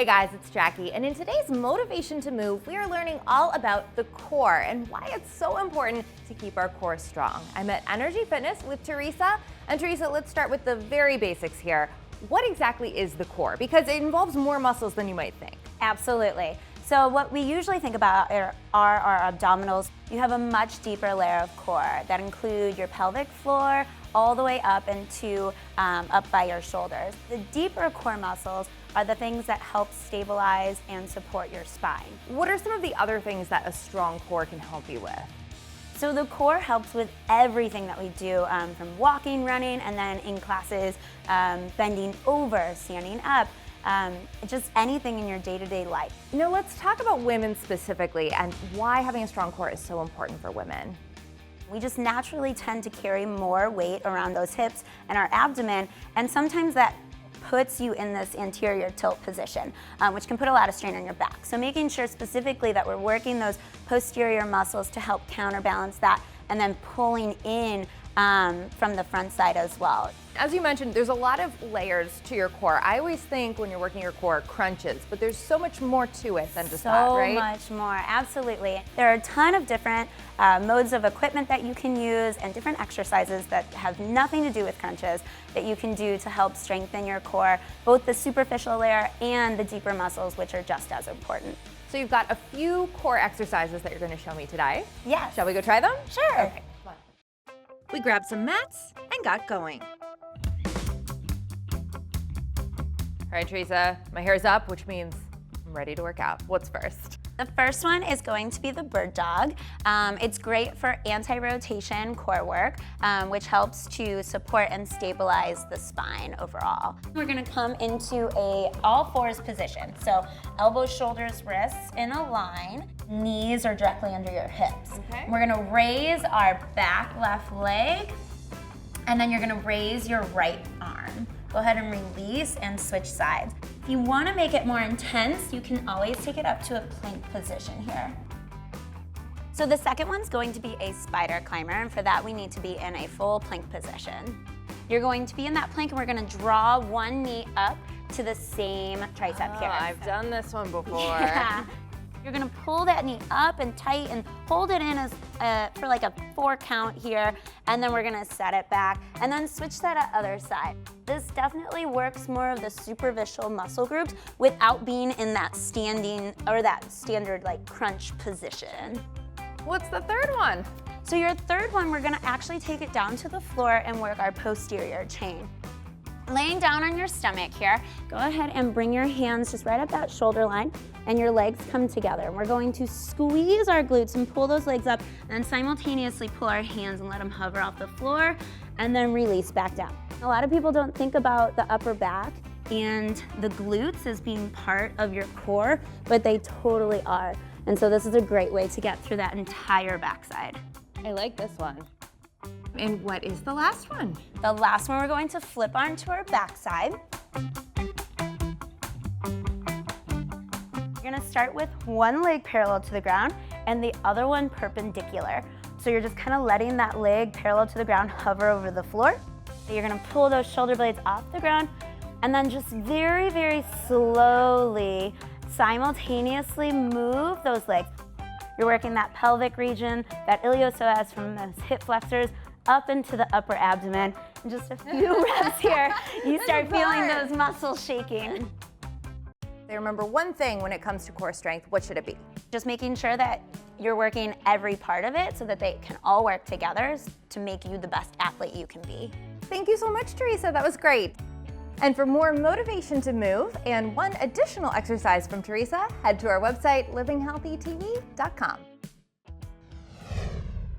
Hey guys, it's Jackie, and in today's Motivation to Move, we are learning all about the core and why it's so important to keep our core strong. I'm at Energy Fitness with Teresa, and Teresa, let's start with the very basics here. What exactly is the core? Because it involves more muscles than you might think. Absolutely. So what we usually think about are our abdominals. You have a much deeper layer of core that include your pelvic floor all the way up into up by your shoulders. The deeper core muscles are the things that help stabilize and support your spine. What are some of the other things that a strong core can help you with? So the core helps with everything that we do, from walking, running, and then in classes, bending over, standing up, just anything in your day-to-day life. Let's talk about women specifically and why having a strong core is so important for women. We just naturally tend to carry more weight around those hips and our abdomen, and sometimes that puts you in this anterior tilt position, which can put a lot of strain on your back. So making sure specifically that we're working those posterior muscles to help counterbalance that, and then pulling in from the front side as well. As you mentioned, there's a lot of layers to your core. I always think when you're working your core, crunches, but there's so much more to it than just that, right? So much more, absolutely. There are a ton of different modes of equipment that you can use and different exercises that have nothing to do with crunches that you can do to help strengthen your core, both the superficial layer and the deeper muscles, which are just as important. So you've got a few core exercises that you're going to show me today. Yes. Shall we go try them? Sure. Okay. We grabbed some mats and got going. All right, Teresa, my hair's up, which means I'm ready to work out. What's first? The first one is going to be the bird dog. It's great for anti-rotation core work, which helps to support and stabilize the spine overall. We're gonna come into a all fours position. So elbows, shoulders, wrists in a line. Knees are directly under your hips. Okay. We're gonna raise our back left leg, and then you're gonna raise your right arm. Go ahead and release and switch sides. If you want to make it more intense, you can always take it up to a plank position here. So the second one's going to be a spider climber, and for that we need to be in a full plank position. You're going to be in that plank, and we're going to draw one knee up to the same tricep here. I've done this one before. Yeah. You're gonna pull that knee up and tight and hold it in as for like a 4 count here, and then we're gonna set it back and then switch that at other side. This definitely works more of the superficial muscle groups without being in that standing or that standard like crunch position. What's the third one? So your third one, we're gonna actually take it down to the floor and work our posterior chain. Laying down on your stomach here, go ahead and bring your hands just right up that shoulder line, and your legs come together. We're going to squeeze our glutes and pull those legs up, and simultaneously pull our hands and let them hover off the floor, and then release back down. A lot of people don't think about the upper back and the glutes as being part of your core, but they totally are. And so this is a great way to get through that entire backside. I like this one. And what is the last one? The last one, we're going to flip onto our backside. You're gonna start with one leg parallel to the ground and the other one perpendicular. So you're just kind of letting that leg parallel to the ground hover over the floor. So you're gonna pull those shoulder blades off the ground, and then just very, very slowly, simultaneously move those legs. You're working that pelvic region, that iliopsoas from those hip flexors up into the upper abdomen. In just a few reps here, you start feeling those muscles shaking. They remember one thing when it comes to core strength. What should it be? Just making sure that you're working every part of it so that they can all work together to make you the best athlete you can be. Thank you so much, Teresa. That was great. And for more motivation to move and one additional exercise from Teresa, head to our website, livinghealthytv.com.